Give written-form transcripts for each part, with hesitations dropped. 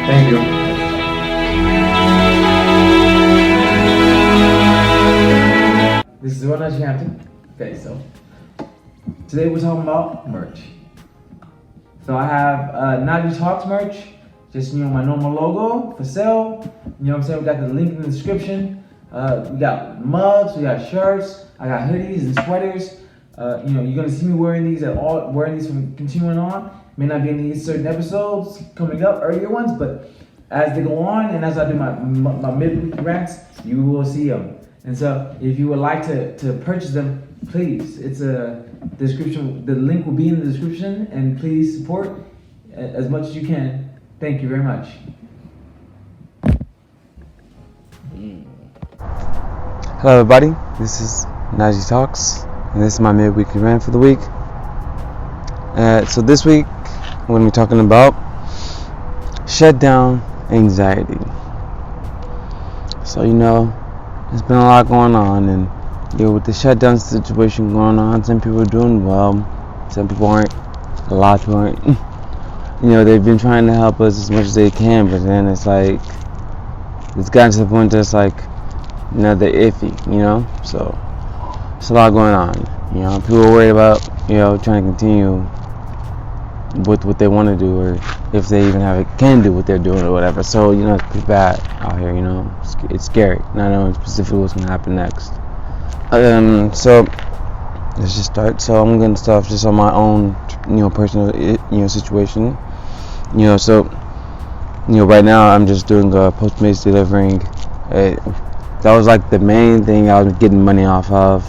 Thank you. This is what Najee Hampton. Okay, so today we're talking about merch. So I have Najee Talks merch, just my normal logo for sale. You know what I'm saying? We got the link in the description. We got mugs, we got shirts, I got hoodies and sweaters. You're gonna see me wearing these from continuing on. May not be in these certain episodes coming up, earlier ones, but as they go on and as I do my midweek rants, you will see them. And so if you would like to purchase them, please, it's a description. The link will be in the description, and please support as much as you can. Thank you very much. Hello everybody, this is Najee Talks, and this is my midweekly rant for the week. So this week, I'm going to be talking about shutdown anxiety. So there's been a lot going on, and with the shutdown situation going on, some people are doing well, some people aren't, a lot of people aren't. They've been trying to help us as much as they can, but then it's like, it's gotten to the point that it's like, they're iffy, so it's a lot going on. People are worried about, trying to continue with what they want to do, or if they even can do what they're doing or whatever. So, it's pretty bad out here, it's scary, not knowing specifically what's going to happen next. So let's just start. So I'm going to start just on my own, personal, situation. So, right now I'm just doing Postmates delivering. That was like the main thing I was getting money off of.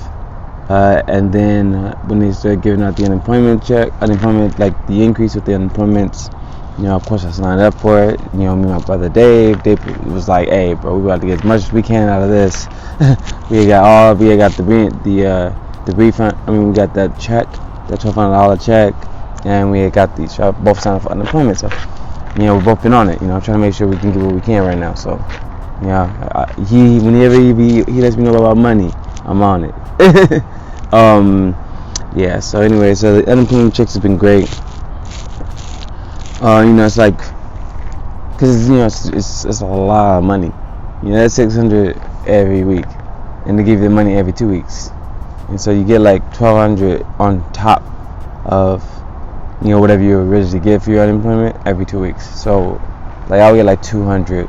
And then when they started giving out the unemployment, like the increase with the unemployments, of course I signed up for it. Me and my brother Dave was like, hey bro, we got to get as much as we can out of this. we got the refund. We got that check, that $1,200 check, and we got these both signed up for unemployment. So, we've both been on it. Trying to make sure we can get what we can right now. So, whenever he lets me know about money, I'm on it. So anyway, so the unemployment checks have been great. It's like, cause it's a lot of money. That's $600 every week, and they give you the money every 2 weeks, and so you get like $1,200 on top of whatever you originally get for your unemployment every 2 weeks. So like I'll get like $200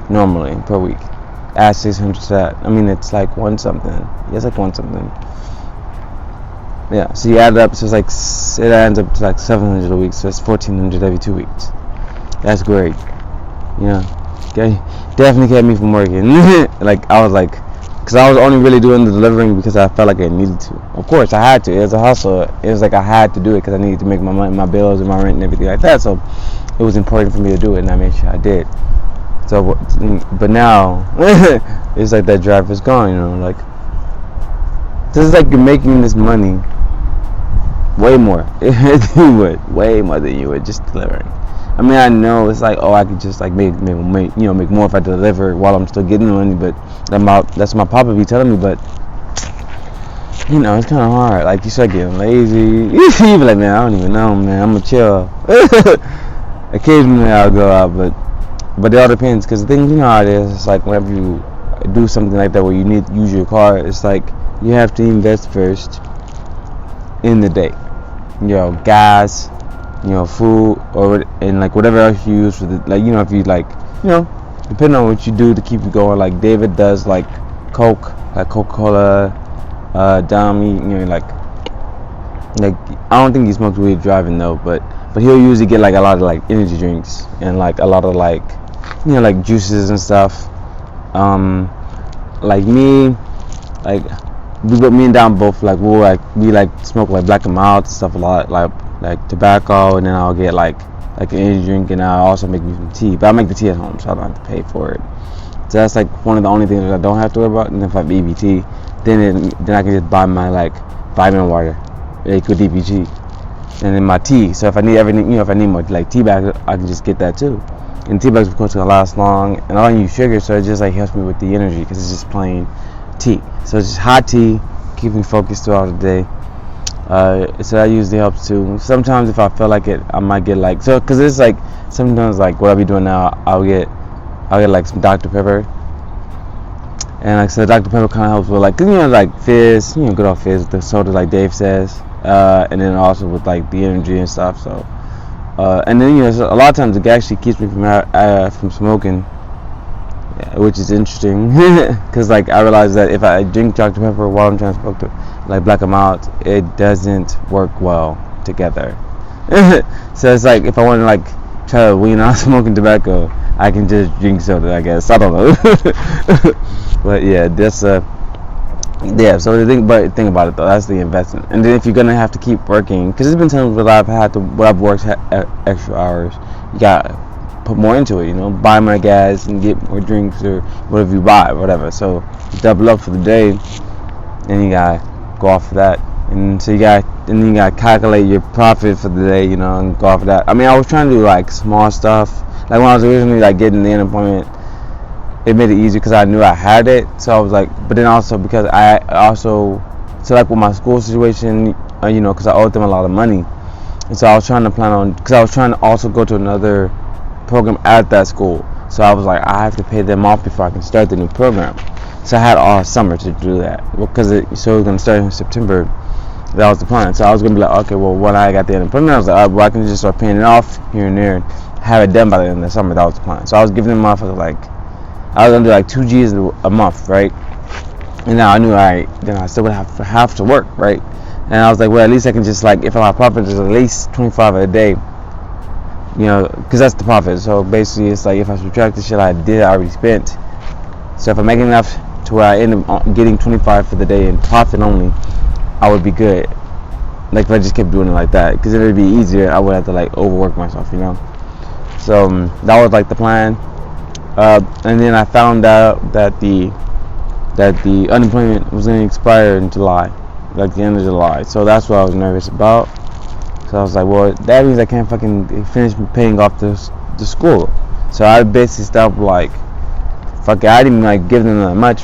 normally per week. Add 600 to that. It's like one something. Yeah, it's like one something. Yeah, so you add it up, so it ends up to like $700 a week, so it's $1,400 every 2 weeks. That's great. Okay, definitely kept me from working. Because I was only really doing the delivering because I felt like I needed to. Of course, I had to. It was a hustle. It was like I had to do it because I needed to make my money, my bills and my rent and everything like that. So it was important for me to do it, and I made sure I did. So, but now it's like that drive is gone. This is like you're making this money way more than you would, way more than you would just delivering. I know it's like, I could just like make more if I deliver while I'm still getting the money, but that's my papa be telling me. But it's kind of hard. Like you start getting lazy. You be like, man, I don't even know, man. I'm gonna chill. Occasionally I'll go out, but it all depends, because the thing, how it is, it's like whenever you do something like that where you need to use your car, it's like you have to invest first in the day. Gas, food, and like whatever else you use for the, like, if you like, depending on what you do to keep you going. Like David does like Coke, like Coca-Cola, like I don't think he smokes weed driving though, but he'll usually get like a lot of like energy drinks and like a lot of like, like juices and stuff. Like me, like me and Dom both like we smoke like Black and Mild and stuff a lot, like tobacco, and then I'll get like an energy drink, and I'll also make me some tea. But I make the tea at home, so I don't have to pay for it. So that's like one of the only things that I don't have to worry about. And if I have EBT, then I can just buy my like vitamin water, liquid DPG, and then my tea. So if I need everything, if I need more like tea bags, I can just get that too. And tea bags, of course, gonna last long, and I don't use sugar, so it just like helps me with the energy because it's just plain tea. So it's just hot tea, keep me focused throughout the day. So that usually helps too. Sometimes if I feel like it, I might get like, so because it's like sometimes like what I'll be doing now, I'll get like some Dr. Pepper, and like so Dr. Pepper kind of helps with like, like fizz, good old fizz with the soda like Dave says, and then also with like the energy and stuff. So and then so a lot of times it actually keeps me from smoking, which is interesting because like I realize that if I drink Dr. Pepper while I'm trying to smoke like black them out, it doesn't work well together. So it's like if I want to like try to wean out smoking tobacco, I can just drink soda, I guess. I don't know. But yeah, that's yeah. So the thing about it though, that's the investment. And then if you're gonna have to keep working, because there's been times where I've worked extra hours, you gotta put more into it, buy more gas and get more drinks or whatever you buy, whatever. So you double up for the day, and you gotta go off of that, and so you gotta calculate your profit for the day, and go off of that. I mean, I was trying to do like small stuff, like when I was originally like getting the unemployment, it made it easier because I knew I had it. So I was like, but then also because so like with my school situation, because I owed them a lot of money, and so I was trying to plan on, because I was trying to also go to another program at that school. So I was like, I have to pay them off before I can start the new program. So I had all summer to do that because it was going to start in September. That was the plan. So I was going to be like, okay, well, when I got the unemployment, I was like, all right, well, I can just start paying it off here and there and have it done by the end of the summer. That was the plan. So I was giving them off like, I was going to do like 2 G's a month, right? And now I knew, all right, then I still would have to work, right? And I was like, well, at least I can just like, if my profit is at least 25 a day, because that's the profit. So basically it's like if I subtract the shit I already spent, so if I'm making enough to where I end up getting 25 for the day in profit only, I would be good. Like if I just kept doing it like that, because if it would be easier, I would have to like overwork myself, So that was like the plan, and then I found out that the unemployment was going to expire in July, like the end of July. So that's what I was nervous about. So I was like, well, that means I can't fucking finish paying off the school. So I basically stopped like, fuck it, I didn't even like give them that much.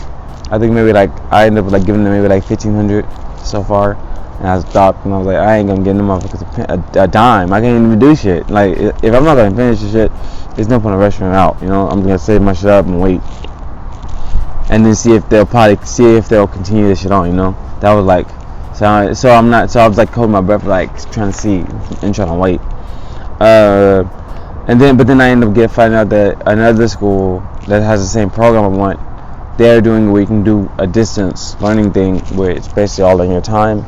I think maybe like I ended up like giving them maybe like $1,500 so far, and I stopped and I was like, I ain't gonna get them motherfuckers a dime. I can't even do shit. Like if I'm not gonna finish the shit, there's no point in rushing it out. I'm gonna save my shit up and wait, and then see if they'll continue this shit on. That was like. So I was like holding my breath, like trying to see and trying to wait. But then I ended up finding out that another school that has the same program I want, they're doing where you can do a distance learning thing where it's basically all on your time,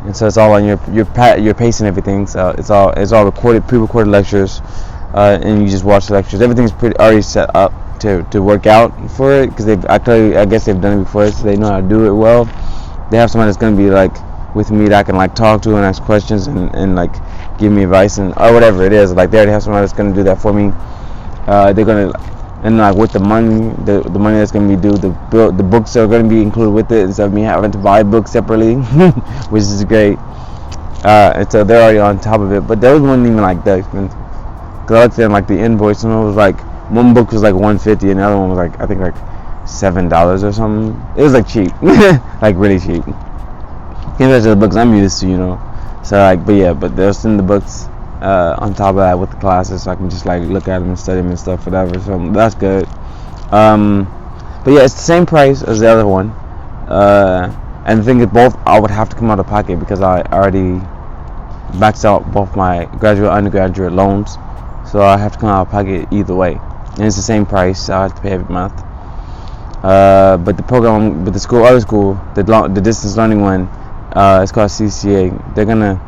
and so it's all on your pace and everything. So it's all recorded, pre-recorded lectures, and you just watch the lectures. Everything's pretty already set up to work out for it because I guess they've done it before, so they know how to do it well. They have somebody that's going to be like with me that I can like talk to and ask questions and like give me advice or whatever it is. Like they already have somebody that's going to do that for me. They're going to, and like with the money that's going to be due, the books are going to be included with it instead of me having to buy books separately, which is great. And so they're already on top of it. But those wasn't even like that expensive. Cause I looked at like the invoice and it was like one book was like $150 and the other one was like I think like $7 or something. It was like cheap, like really cheap compared to the books I'm used to, So like, but they're sending the books on top of that with the classes, so I can just like look at them and study them and stuff, whatever. So that's good. But yeah, it's the same price as the other one. And the thing is, both I would have to come out of pocket because I already maxed out both my graduate and undergraduate loans, so I have to come out of pocket either way. And it's the same price, so I have to pay every month. But the program, but the other school, the distance learning one, it's called CCA. They're gonna,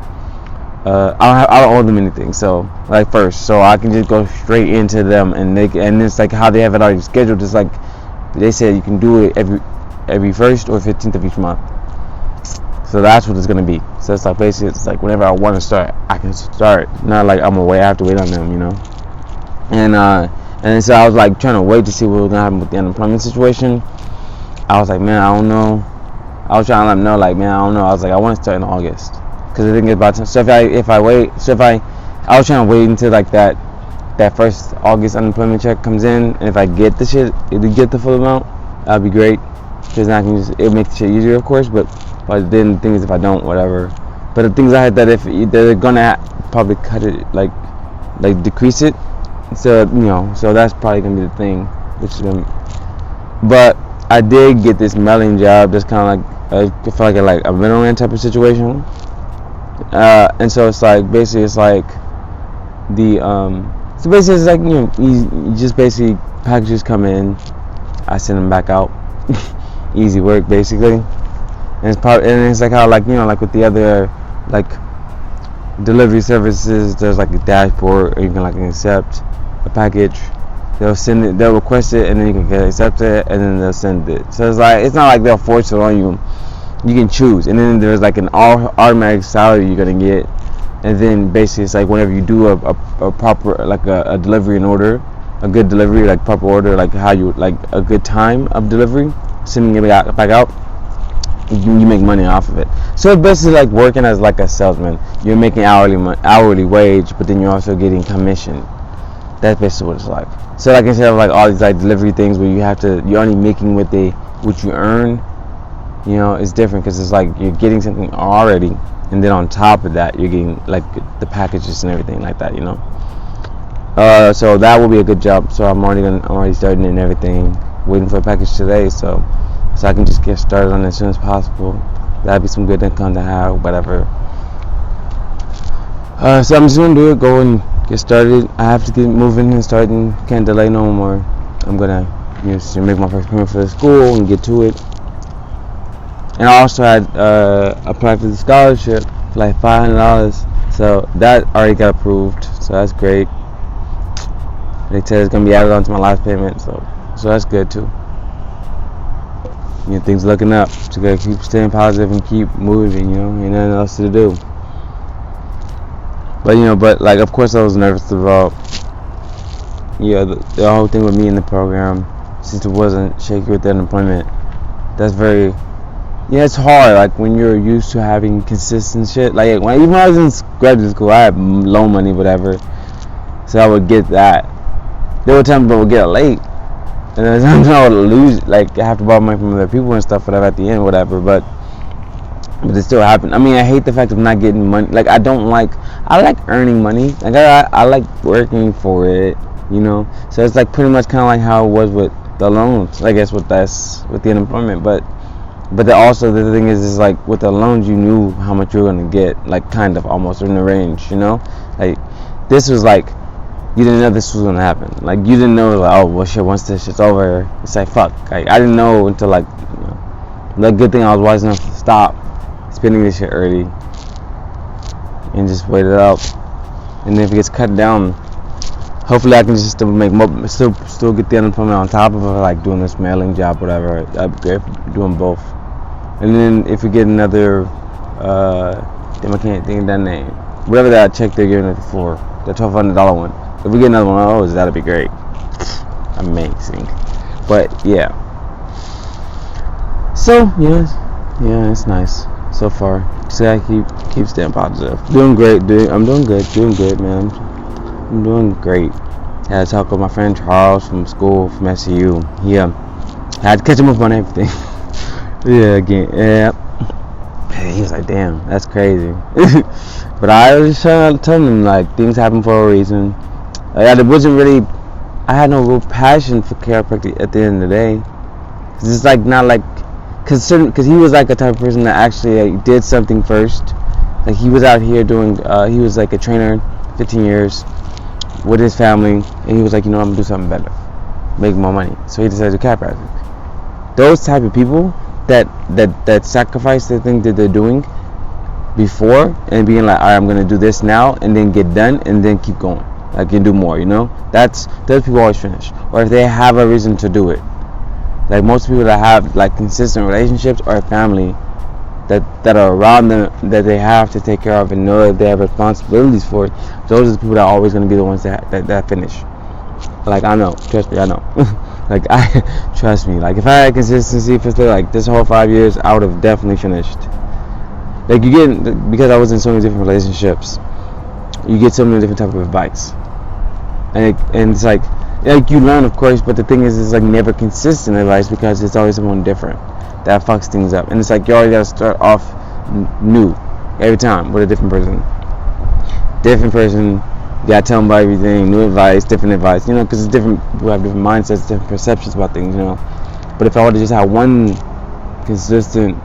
I don't owe them anything, so like first, so I can just go straight into them, and it's like how they have it already scheduled. It's like they said you can do it every 1st or 15th of each month. So that's what it's gonna be. So it's like basically, it's like whenever I want to start, I can start. Not like I have to wait on them, And so I was like trying to wait to see what was gonna happen with the unemployment situation. I was like, man, I don't know. I was trying to let them know, like, man, I don't know. I was like, I want to start in August because I think it's about time. So I was trying to wait until like that first August unemployment check comes in, and if I get the shit, if I get the full amount, that'd be great. Because now I can it makes the shit easier, of course. But then the thing is, if I don't, whatever, But the things I heard that if they're gonna probably cut it, like decrease it, so so that's probably gonna be the thing, which is gonna. But I did get this mailing job that's kind of like I feel like a middleman type of situation, and so it's like basically it's like the so basically it's like you just basically packages come in, I send them back out, easy work basically, and it's like how like like with the other like delivery services, there's like a dashboard, or you can like accept a package. They'll send it, they'll request it, and then you can accept it, and then they'll send it. So it's not like they'll force it on you. You can choose, and then there's like an automatic salary you're gonna get, and then basically it's like whenever you do a proper like a delivery in order, a good delivery, like proper order, like how you like a good time of delivery, sending it back out, you make money off of it. So it's basically like working as like a salesman. You're making hourly wage, but then you're also getting commission. That's basically what it's like. So like instead of like all these like delivery things where you're only making what you earn, it's different because it's like you're getting something already, and then on top of that you're getting like the packages and everything like that. So that will be a good job. So I'm already starting and everything, waiting for a package today, so I can just get started on it as soon as possible. That'd be some good income to have, whatever. So I'm just gonna do it, go and get started. I have to get moving and starting. Can't delay no more. I'm gonna make my first payment for the school and get to it. And I also had applied for the scholarship for like $500, so that already got approved. So that's great. They said it's gonna be added on to my last payment, so that's good too. Things looking up. So gotta keep staying positive and keep moving. Ain't nothing else to do. But like of course I was nervous about the whole thing with me in the program, since it wasn't shaky with the unemployment. That's very it's hard. Like when you're used to having consistent shit. Like even when I was in graduate school, I had loan money, whatever. So I would get that. There were times I would get it late, and then sometimes I would lose. Like I have to borrow money from other people and stuff, whatever at the end, whatever. But it still happened. I mean, I hate the fact of not getting money. Like I like earning money. Like I like working for it. So it's like pretty much kind of like how it was with the loans. I guess with the unemployment, but also the thing is like with the loans you knew how much you were gonna get, like kind of almost in the range. Like this was like you didn't know this was gonna happen. Like you didn't know like, oh well shit, once this shit's over, it's like fuck. Like I didn't know until like the good thing I was wise enough to stop spending this shit early and just wait it out. And if it gets cut down, hopefully I can just still still get the unemployment on top of it, like doing this mailing job, whatever. That'd be great, doing both. And then if we get another damn, I can't think of that name, whatever that check they're giving it for, the $1,200 one. If we get another one of those, that'd be great. Amazing. But yeah, so yeah, it's nice so far. So I keep staying positive. Doing great, I'm doing good, man. I'm doing great. I had to talk with my friend Charles from school, from SCU. Yeah, I had to catch him up on everything. Yeah. He was like, damn, that's crazy. But I was trying to tell him, like, things happen for a reason. I had no real passion for chiropractic at the end of the day. Cause it's like not like, cause he was like a type of person that actually like, did something first. Like he was out here doing, he was like a trainer, 15 years, with his family, and he was like, I'm gonna do something better, make more money. So he decided to do chiropractic. Those type of people that sacrifice the thing that they're doing before and being like, all right, I'm gonna do this now, and then get done, and then keep going. I can do more, those people always finish, or if they have a reason to do it. Like most people that have like consistent relationships or family that are around them that they have to take care of and know that they have responsibilities for, those are the people that are always going to be the ones that finish. Like I know, trust me, I know. Like trust me. Like if I had consistency for like this whole 5 years, I would have definitely finished. Like because I was in so many different relationships, you get so many different type of advice, and it's like you learn, of course, but the thing is, it's like never consistent advice because it's always someone different that fucks things up, and it's like you already gotta start off new. every time with a different person. You gotta tell them about everything, new advice, different advice, because it's different. People have different mindsets, different perceptions about things, But if I would have just had one consistent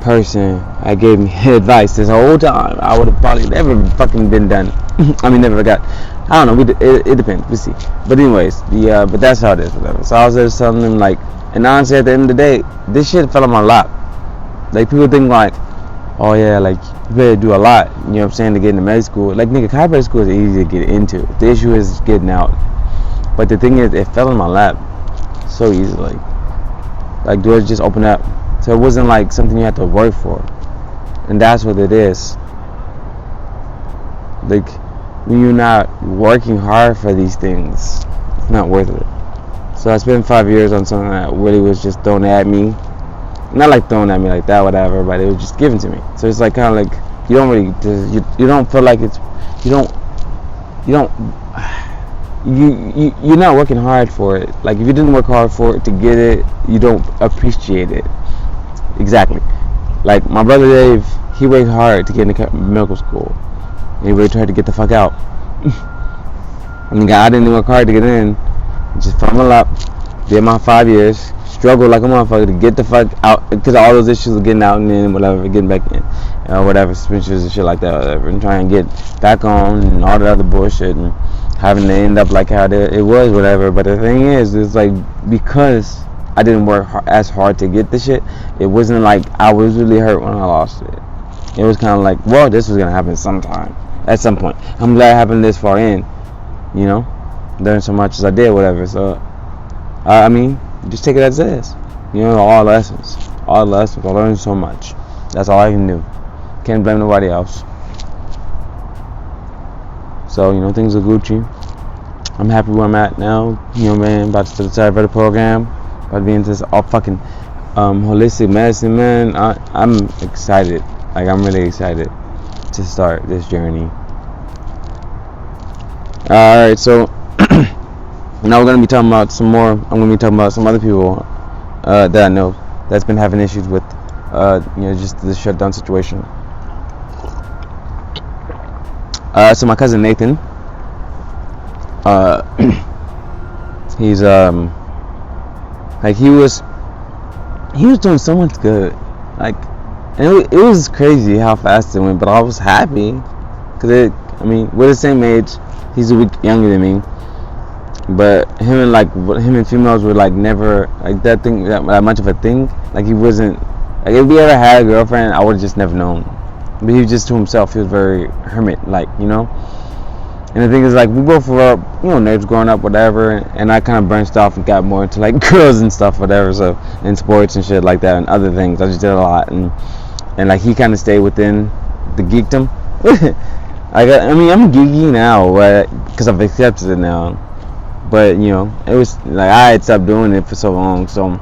person that gave me advice this whole time, I would have probably never fucking been done. I mean, never got. I don't know. It depends. We see. But anyways, but that's how it is. Whatever. So I was just telling them like, and honestly, at the end of the day, this shit fell on my lap. Like people think like, oh yeah, like you better do a lot. You know what I'm saying, to get into med school. Like nigga, chiropractic school is easy to get into. The issue is getting out. But the thing is, it fell in my lap so easily. Like doors just open up. So it wasn't like something you had to work for. And that's what it is. Like when you're not working hard for these things, it's not worth it. So I spent 5 years on something that really was just thrown at me. Not like thrown at me like that, whatever, but it was just given to me. So it's like kind of like you don't really, you don't feel like it's, you're not working hard for it. Like if you didn't work hard for it to get it, you don't appreciate it. Exactly. Like my brother Dave, he worked hard to get into medical school. And he worked hard to get the fuck out. And I didn't work hard to get in. Just fell in my lap. Did my 5 years. Struggled like a motherfucker to get the fuck out because all those issues of getting out and then whatever, getting back in, whatever, suspensions and shit like that, whatever, and trying to get back on and all the other bullshit and having to end up like how it was, whatever. But the thing is, it's like because I didn't work as hard to get the shit, it wasn't like I was really hurt when I lost it. It was kind of like, well, this was gonna happen sometime, at some point. I'm glad it happened this far in, learned so much as I did, whatever. So, I mean, just take it as it is. All lessons. I learned so much. That's all I can do. Can't blame nobody else. So, things are Gucci. I'm happy where I'm at now. Man, about to start the program. About to be into this all fucking holistic medicine, man. I'm excited. Like, I'm really excited to start this journey. Alright, so now we're going to be talking about some more. I'm going to be talking about some other people that I know that's been having issues with, just the shutdown situation. So my cousin Nathan, he's like he was doing so much good, like, and it was crazy how fast it went. But I was happy because we're the same age. He's a week younger than me. But him and females were like never like that much of a thing. Like he wasn't like, if we ever had a girlfriend, I would have just never known. But he was just to himself. He was very hermit like, And the thing is, like, we both were nerds growing up, whatever. And I kind of branched off and got more into like girls and stuff, whatever. So in sports and shit like that and other things, I just did a lot. And like he kind of stayed within the geekdom. I'm geeky now, because I've accepted it now. But it was like I had stopped doing it for so long, so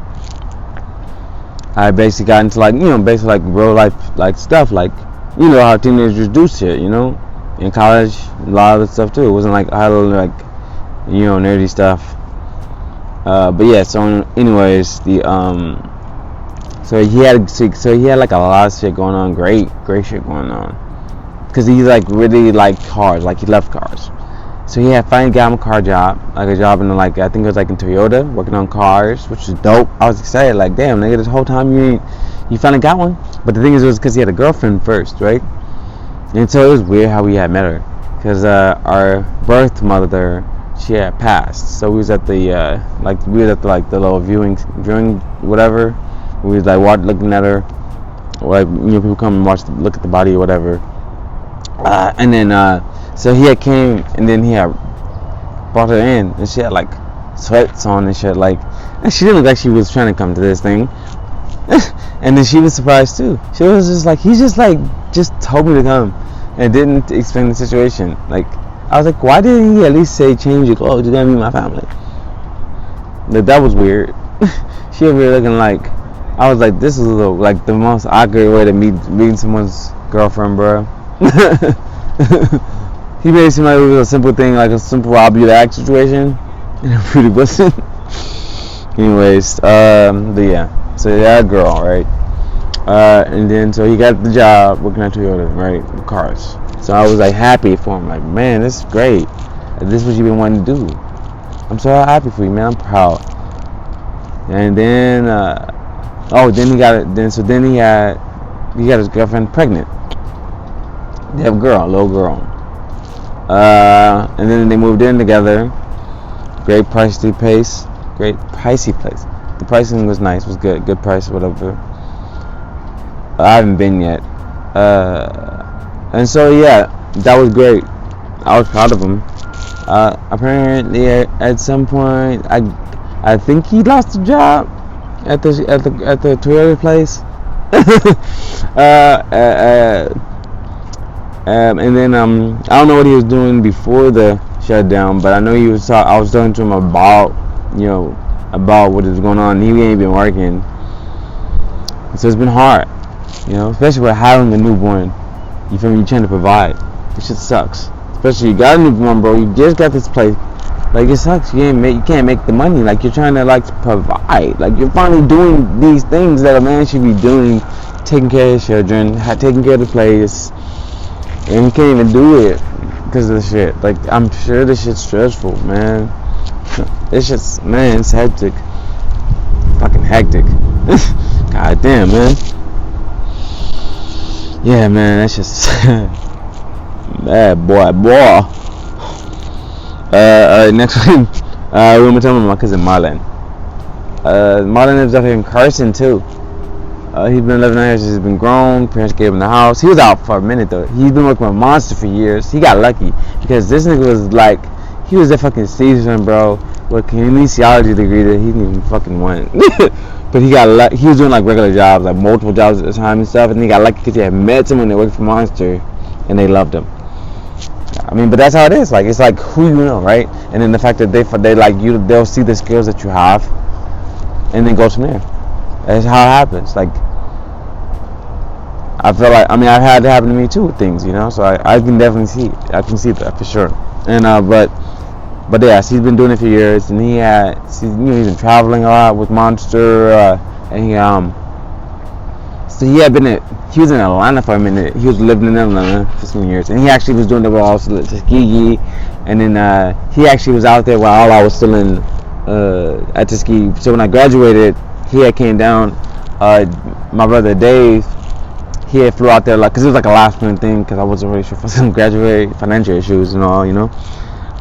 I basically got into like basically like real life like stuff, like how teenagers do shit, in college, a lot of the stuff too. It wasn't like I had like nerdy stuff. But yeah, so anyways, so he had like a lot of shit going on, great shit going on, because he like really liked cars, like he loved cars. So he had finally got him a car job, like a job in like, I think it was like in Toyota, working on cars, which is dope. I was excited, like, damn, nigga, this whole time you finally got one. But the thing is, it was because he had a girlfriend first, right? And so it was weird how we had met her, because our birth mother, she had passed. So we was at the the little viewing whatever. We was like looking at her, like people come and look at the body or whatever. And then so he had came, and then he had brought her in, and she had like sweats on and shit, like, and she didn't look like she was trying to come to this thing. And then she was surprised too. She was just like, he just told me to come and didn't explain the situation. Like, I was like, why didn't he at least say change your clothes, you're gonna meet my family? Like, that was weird. She over here looking like, I was like, this is like the most awkward way to meeting someone's girlfriend, bro. He made it seem like it was a simple thing, like a simple I'll be back situation, and it really wasn't. Anyways, but yeah, so that girl, right? And then so he got the job working at Toyota, right, the cars. So I was like happy for him, like, man, this is great. This is what you've been wanting to do. I'm so happy for you, man. I'm proud. And then then he got it. Then he got his girlfriend pregnant. They have a little girl. And then they moved in together. Great pricey place. The pricing was nice, was good price, whatever. I haven't been yet. And so yeah, that was great. I was proud of him. Apparently at some point, I think he lost a job at the Toyota place. And then I don't know what he was doing before the shutdown, but I know I was talking to him about what is going on. He ain't been working, so it's been hard, especially with having a newborn. You feel me? You're trying to provide. This shit sucks. Especially you got a newborn, bro. You just got this place. Like, it sucks. You can't make the money. Like, you're trying to provide. Like, you're finally doing these things that a man should be doing, taking care of his children, taking care of the place, and he can't even do it because of the shit. Like, I'm sure this shit's stressful, man. It's just, man, it's hectic. Fucking hectic. God damn, man. Yeah, man, that's just bad boy. Alright, next one. We're gonna tell my cousin Marlon. Marlon lives out here in Carson too. He's been living out here since he's been grown. Parents gave him the house. He was out for a minute though. He's been working with Monster for years. He got lucky because this nigga was like, he was a fucking seasoned, bro, with a kinesiology degree that he didn't even fucking want. But he got lucky. He was doing like regular jobs, like multiple jobs at the time and stuff, and he got lucky because he had met someone that worked for Monster, and they loved him. I mean, but that's how it is. Like, it's like who you know, right? And then the fact that they like you, they'll see the skills that you have, and then go from there. That's how it happens. Like, I feel like, I mean, I've had it happen to me too with things, So I can definitely see it. I can see that for sure. And but yeah, he's been doing it for years, and he's been traveling a lot with Monster, and he was in Atlanta for a minute. He was living in Atlanta for some years, and he actually was doing it while I was at Tuskegee, and then he actually was out there while I was still in at Tuskegee. So when I graduated, he had came down. My brother Dave, he had flew out there because it was like a last minute thing because I wasn't really sure if I was gonna graduate, financial issues and all,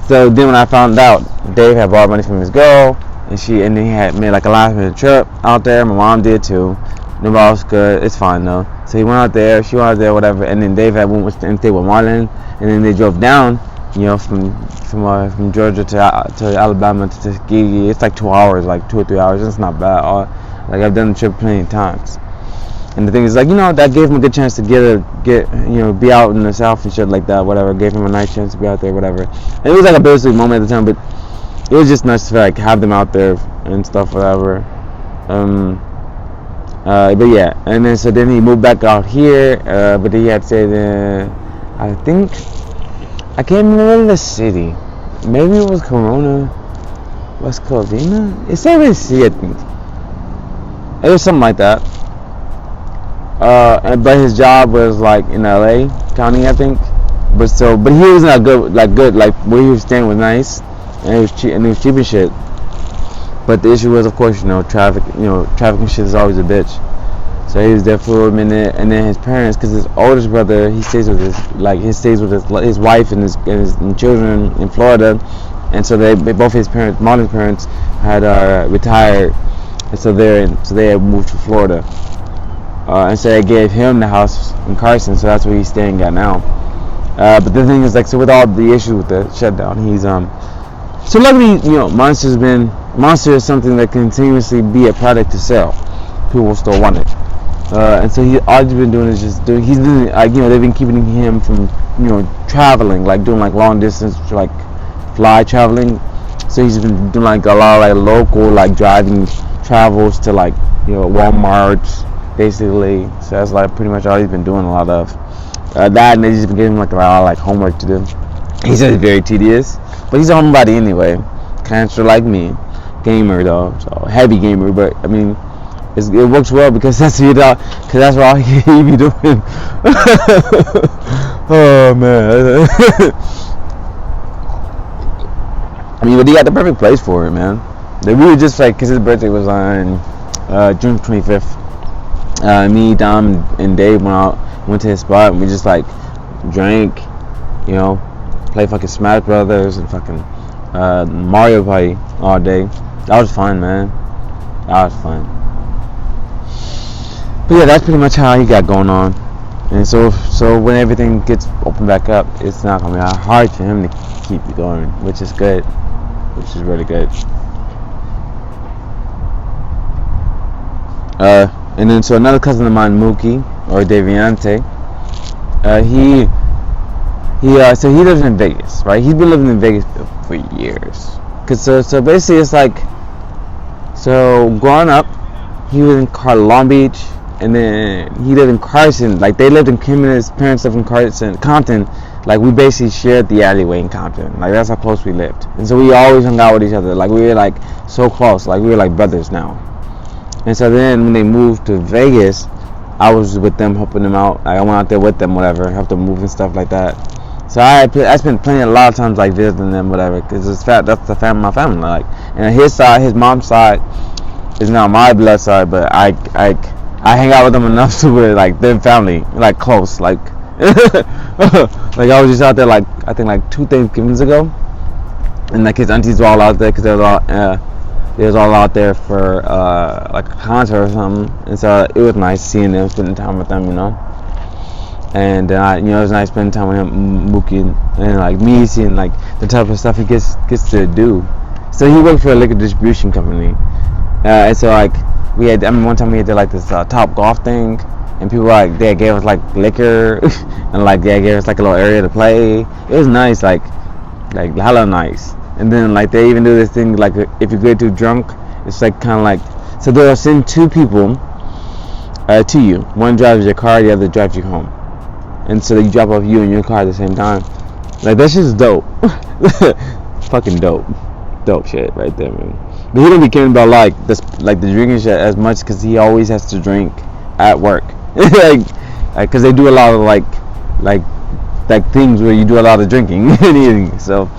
So then when I found out, Dave had borrowed money from his girl, and then he had made like a last minute trip out there. My mom did too. Nobody else good. It's fine though. So he went out there, she went out there, whatever. And then Dave went with Marlon, and then they drove down, from Georgia to Alabama to Tuskegee. It's like 2 hours, like 2 or 3 hours. It's not bad. Like, I've done the trip plenty of times. And the thing is, like, that gave him a good chance to be out in the South and shit like that, whatever. Gave him a nice chance to be out there, whatever. And it was like a bittersweet moment at the time, but it was just nice to like have them out there and stuff, whatever. But yeah, and then he moved back out here, but he had said, I think, I can't remember the city. Maybe it was West Covina? It's not really C, I think. It was something like that. But his job was like in LA County, I think. But he was not good, like where he was staying was nice, and it was cheap, and shit. But the issue was, of course, traffic. Traffic and shit is always a bitch. So he was there for a minute, and then his parents, because his oldest brother, he stays with his wife and his children in Florida, and so both his parents, Marlon's parents, had retired, and so they had moved to Florida. And so they gave him the house in Carson, so that's where he's staying at now. But the thing is, like, so with all the issues with the shutdown, he's so luckily, Monster is something that continuously be a product to sell. People still want it, and so all he's been doing is he's been they've been keeping him from traveling, like doing like long distance, like fly traveling. So he's been doing like a lot of like local like driving travels to like Walmarts, basically. So that's like pretty much all he's been doing a lot of. That, and they just been giving him like a lot of like homework to do. He said it's very tedious, but he's a homebody anyway. Cancer like me, gamer though, so heavy gamer. But I mean, it works well because that's because that's all he be doing. Oh man. I mean, but he got the perfect place for it, man. We were just like, cause his birthday was on June 25th. Me, Dom, and Dave went to his spot, and we just like drank, you know, play fucking Smash Brothers and fucking Mario Party all day. That was fun, man. That was fun. But yeah, that's pretty much how he got going on. And so when everything gets opened back up, it's not gonna be hard for him to keep it going, which is good, which is really good. And then so another cousin of mine, Mookie or Deviante, so he lives in Vegas, right? He's been living in Vegas for years. So basically it's like, so growing up, he was in Long Beach, and then he lived in Carson. Like they lived in him and his parents lived in Compton. Like we basically shared the alleyway in Compton. Like that's how close we lived. And so we always hung out with each other. Like we were like so close. Like we were like brothers now. And so then when they moved to Vegas, I was with them, helping them out. Like I went out there with them, whatever, helped them move and stuff like that. So I spent a lot of times like visiting them, whatever, because that's the family, my family. Like, and his mom's side is not my blood side, but I hang out with them enough to where like they're family, like close, like like I was just out there like I think like 2 Thanksgivings ago, and like his aunties were all out there because they was all out there for like a concert or something, and so it was nice seeing them, spending time with them, you know. And it was nice spending time with him, Mookie, and like me seeing like the type of stuff he gets to do. So he worked for a liquor distribution company, and so like one time we had like this Top Golf thing, and people were like they gave us like liquor, and like they gave us like a little area to play. It was nice, like hella nice. And then like they even do this thing like if you get too drunk, it's like kind of like, so they'll send 2 people to you. One drives your car, the other drives you home. And so they drop off you in your car at the same time. Like that's just dope. Fucking dope shit right there, man. But he don't be caring about like the drinking shit as much because he always has to drink at work. like because they do a lot of like things where you do a lot of drinking and eating. So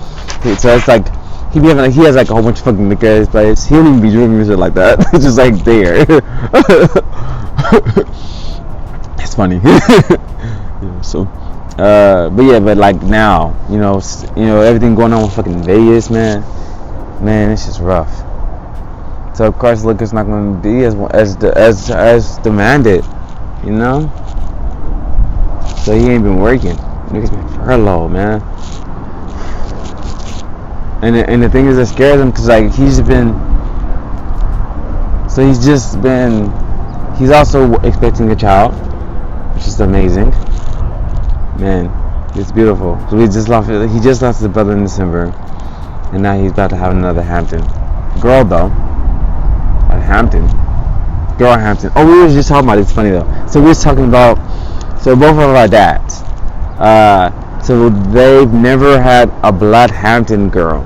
it's like he has like a whole bunch of fucking liquor at his place. He don't even be drinking shit like that. It's just like there. It's funny. So but like now, you know everything going on with fucking Vegas, man, it's just rough. So of course liquor's not going to be as demanded, you know. So he ain't been working. Niggas been furloughed, man. And the thing is that scares him because like he's also expecting a child, which is amazing. Man, it's beautiful. So he just lost his brother in December, and now he's about to have another Hampton girl though. Hampton. Oh, we were just talking about it. It's funny though. So we was talking about both of our dads. So they've never had a blood Hampton girl.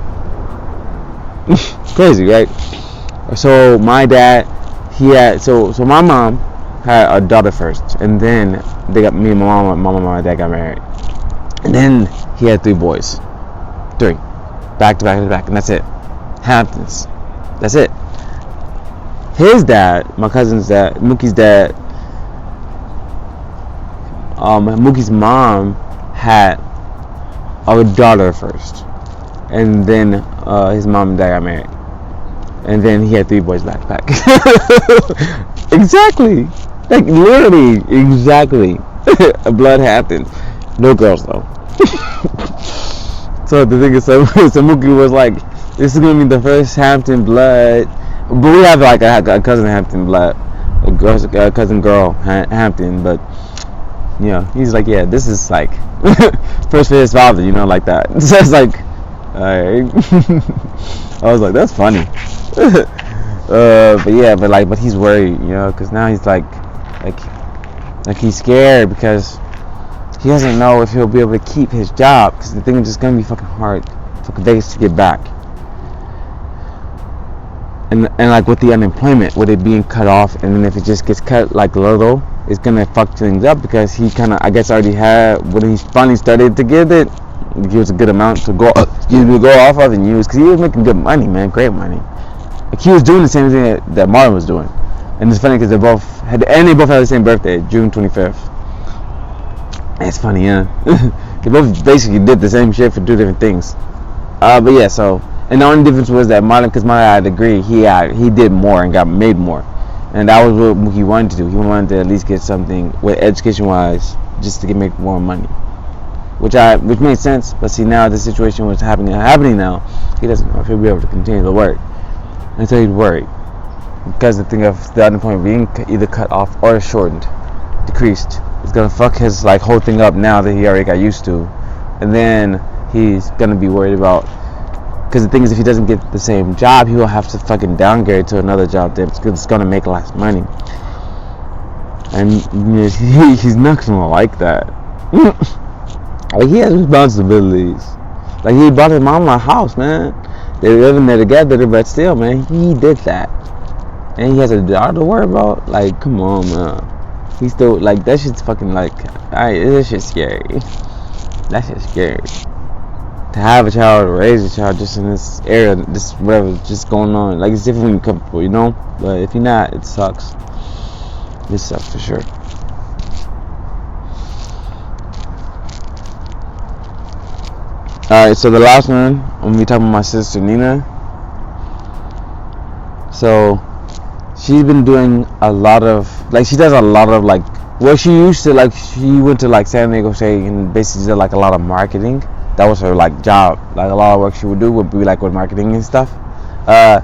Crazy, right? So my dad, so my mom had a daughter first, and then they got me and my mom and my dad got married, and then he had 3 boys, 3, back to back, and that's it. Hamptons, that's it. His dad, my cousin's dad, Mookie's dad, Mookie's mom had a daughter first, and then his mom and dad got married, and then he had 3 boys back to back. Exactly, like literally, exactly. A blood Hampton, no girls though. So the thing is, so Mookie was like, this is gonna be the first Hampton blood, but we have like a cousin Hampton blood, a cousin girl Hampton, but you know, he's like, yeah, this is like first for his father, you know, like that. So it's like, alright. I was like, that's funny. But he's worried, you know, because now he's like he's scared because he doesn't know if he'll be able to keep his job, because the thing is just gonna be fucking hard for Vegas to get back. and like with the unemployment, with it being cut off, and then if it just gets cut like little, it's gonna fuck things up because he kind of, I guess, already had, when he finally started to get it, he was a good amount to go off of and use, because he was making good money, man, great money. Like he was doing the same thing that Marlon was doing, and it's funny because they both had the same birthday, June 25th. It's funny, yeah. They both basically did the same shit for two different things. But yeah, so, and the only difference was that Marlon, because Marlon had agreed, he did more and got made more, and that was what he wanted to do. He wanted to at least get something with education wise, just to make more money, which made sense. But see, now the situation was happening now, he doesn't know if he'll be able to continue to work until he's worried, because the thing of the unemployment being either cut off or shortened, decreased, it's gonna fuck his like whole thing up now that he already got used to, and then he's gonna be worried about, because the thing is, if he doesn't get the same job, he will have to fucking downgrade to another job that's gonna make less money, and he's not gonna like that. Like, he has responsibilities. Like, he bought his mom a house, man. They're living there together, but still, man, he did that, and he has a daughter to worry about. Like, come on, man. He's still, like, that shit's fucking, like, that shit's scary. That shit's scary. To have a child or raise a child just in this area, this whatever, just going on. Like, it's different when you're comfortable, you know? But if you're not, it sucks. It sucks for sure. Alright, so the last one, I'm going to be talking about my sister, Nina. So, she's been doing a lot of, like, she does a lot of, like, well, she used to, like, she went to, like, San Diego State and basically did, like, a lot of marketing. That was her, like, job. Like, a lot of work she would do would be, like, with marketing and stuff. But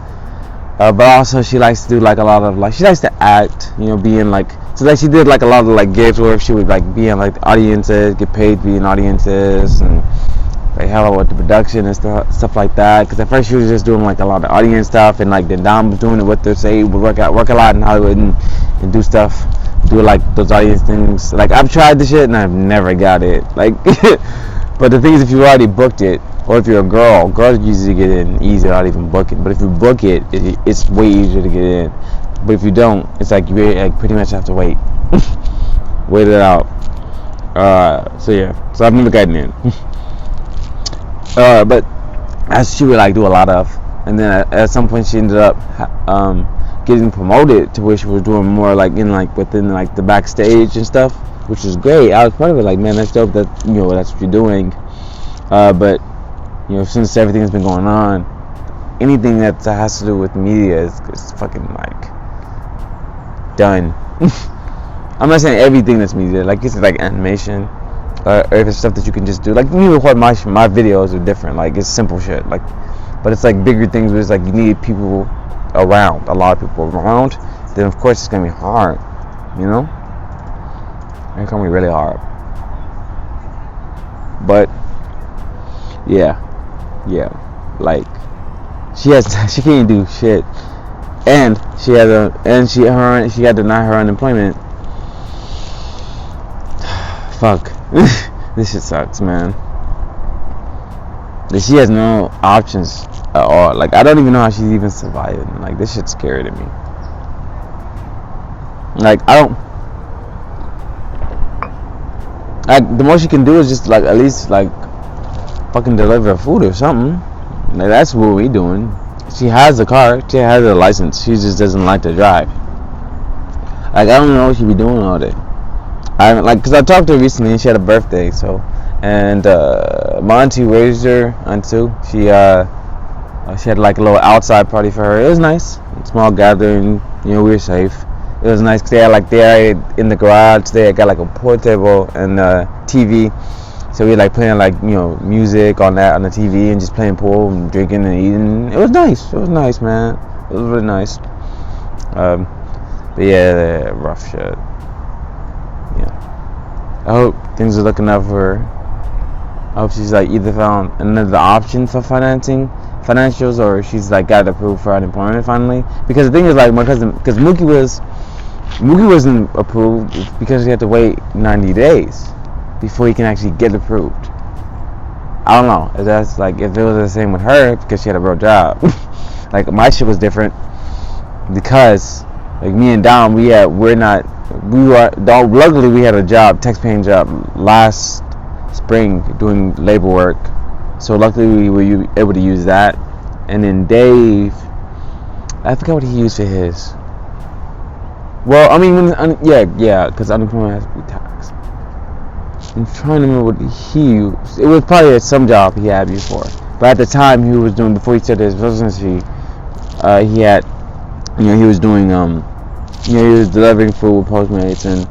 also she likes to do, like, a lot of, like, she likes to act, you know, being, like, so, like, she did, like, a lot of, like, gigs where she would, like, be in, like, audiences, get paid to be in audiences, and, like, help with the production and stuff like that. Because at first she was just doing, like, a lot of audience stuff, and, like, then Dom was doing it with her, so he would work a lot in Hollywood and do stuff, do, like, those audience things. Like, I've tried this shit and I've never got it. Like, but the thing is, if you already booked it, or if you're a girl, girls usually get in easy without even booking. But if you book it, it's way easier to get in. But if you don't, it's like you really, like, pretty much have to wait. Wait it out. So yeah, so I've never gotten in. But as she would, like, do a lot of, and then at some point she ended up getting promoted to where she was doing more, like, in, like, within, like, the backstage and stuff, which is great. I was part of it, like, man, that's dope that, you know, that's what you're doing. But, you know, since everything's been going on, anything that has to do with media is fucking, like, done. I'm not saying everything that's media, like, it's like animation, or if it's stuff that you can just do, like, me record my videos are different, like, it's simple shit, like, but it's like bigger things where it's like you need people around, a lot of people around, then of course it's gonna be hard, you know? It's gonna be really hard. But yeah, like, she can't do shit, and she had to deny her unemployment. Fuck. This shit sucks, man. She has no options at all. Like, I don't even know how she's even surviving. Like, this shit's scary to me. Like, the most she can do is just, like, at least, like, fucking deliver food or something. Like, that's what we doing. She has a car. She has a license. She just doesn't like to drive. Like, I don't know what she be doing all day. Because I talked to her recently and she had a birthday, so, and my auntie raised her, too. She had, like, a little outside party for her. It was nice, small gathering, you know, we were safe. It was nice because they had in the garage, they had got, like, a pool table and TV, so we were, like, playing, like, you know, music on the TV and just playing pool and drinking and eating. It was nice, man. It was really nice. But yeah, rough shit. I hope things are looking up for her. I hope she's, like, either found another option for financials, or she's, like, got approved for unemployment finally. Because the thing is, like, my cousin, because Mookie wasn't approved because he had to wait 90 days before he can actually get approved. I don't know if that's, like, if it was the same with her because she had a real job. Like, my shit was different. because like me and Dom, luckily we had a job, tax-paying job last spring doing labor work, so luckily we were able to use that. And then Dave, I forgot what he used for his. Well, I mean, because unemployment has to be taxed. I'm trying to remember what he used. It was probably some job he had before, but at the time before he started his residency, he had, he was doing, he was delivering food with Postmates and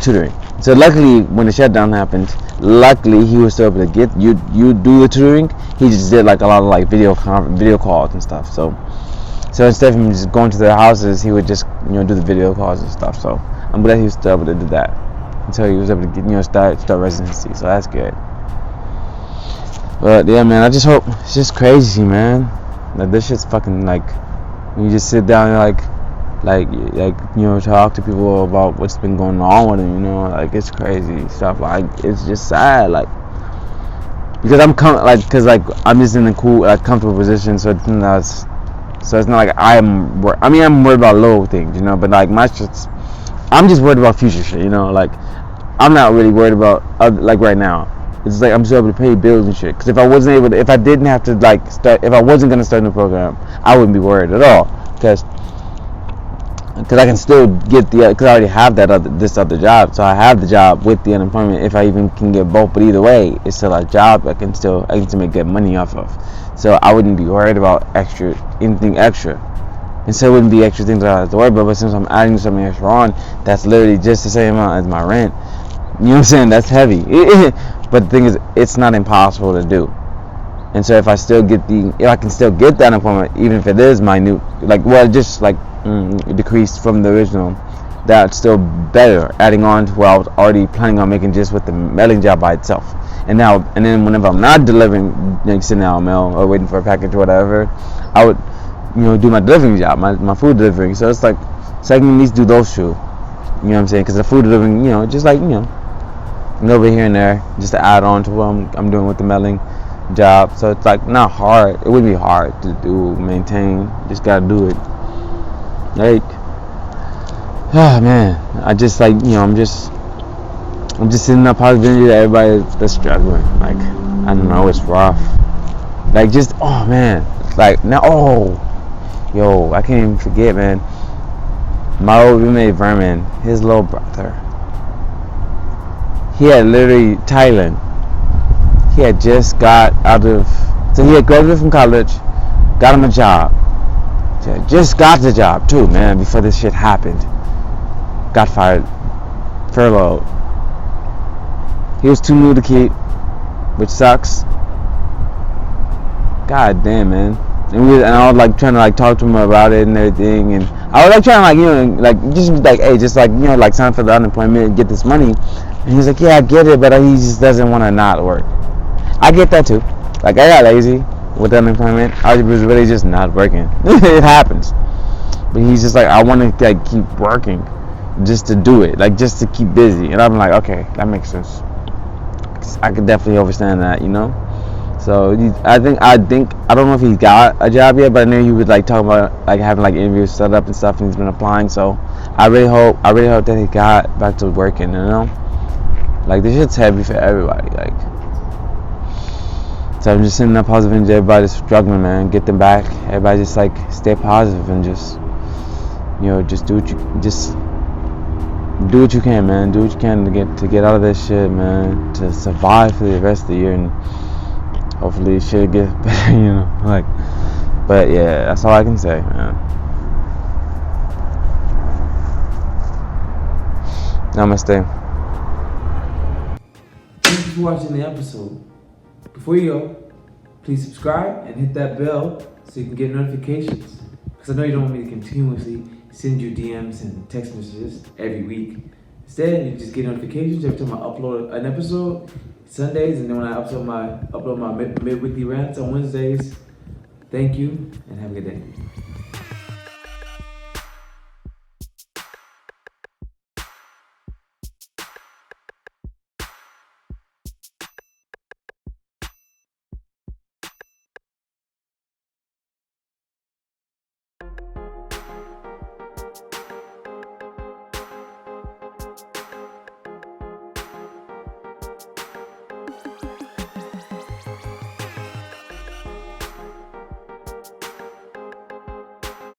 tutoring. So luckily, when the shutdown happened, luckily he was still able to get you do the tutoring. He just did like a lot of like video calls and stuff. So instead of him just going to their houses, he would just do the video calls and stuff. So I'm glad he was still able to do that until he was able to get start residency. So that's good. But yeah, man, I just hope it's just crazy, man. Like this shit's fucking like when you just sit down and like talk to people about what's been going on with them. Like it's crazy stuff. Like it's just sad. Like because I'm just in a cool, comfortable position. So it's not like I'm worried about little things, but like I'm just worried about future shit, like I'm not really worried about like right now. It's like I'm still able to pay bills and shit. Because if I wasn't gonna start a new program, I wouldn't be worried at all. Because I can still get because I already have this other job, so I have the job with the unemployment. If I even can get both, but either way, it's still a job I can still make good money off of. So I wouldn't be worried about anything extra. And so it wouldn't be extra things that I have to worry about. But since I'm adding something extra on, that's literally just the same amount as my rent. You know what I'm saying? That's heavy. But the thing is, it's not impossible to do. And so if I can still get the unemployment, even if it is minute, decreased from the original, that's still better. Adding on to what I was already planning on making just with the mailing job by itself. And then whenever I'm not delivering, sending out mail or waiting for a package or whatever, I would, do my delivering job, my food delivering. So it's like, so I can at least do those two. You know what I'm saying? Because the food delivering, just like, a little bit here and there, just to add on to what I'm doing with the mailing job. So it's like not hard. It wouldn't be hard to maintain. Just gotta do it. Like, oh man, I just like, I'm just sitting up positive energy that everybody that's struggling. Like, I don't know, it's rough. Like, just, oh man, like now, I can't even forget, man. My old roommate Vermin, his little brother. He had literally Thailand. He had just got so he had graduated from college, got him a job. Just got the job too, man, before this shit happened. Got fired, furloughed. He was too new to keep, which sucks. God damn, man. And I was like trying to like talk to him about it and everything, and I was like trying to sign for the unemployment and get this money. And he's like, yeah, I get it, but he just doesn't want to not work. I get that too. Like, I got lazy with the unemployment. I was really just not working. It happens. But he's just like, I want to like keep working, just to do it, like just to keep busy. And I'm like, okay, that makes sense. I could definitely understand that, So I think I don't know if he got a job yet, but I knew he would like talk about like having like interviews set up and stuff, and he's been applying. So I really hope that he got back to working. Like this shit's heavy for everybody. Like, so I'm just sending up positive energy. Everybody's struggling, man. Get them back. Everybody just like stay positive and just just do what you can, man. Do what you can to get out of this shit, man. To survive for the rest of the year, and hopefully shit get better, like. But yeah, that's all I can say, man. Namaste. Thank you for watching the episode. Before you go, please subscribe and hit that bell so you can get notifications. Because I know you don't want me to continuously send you DMs and text messages every week. Instead, you just get notifications every time I upload an episode Sundays, and then when I upload my midweekly rants on Wednesdays. Thank you, and have a good day.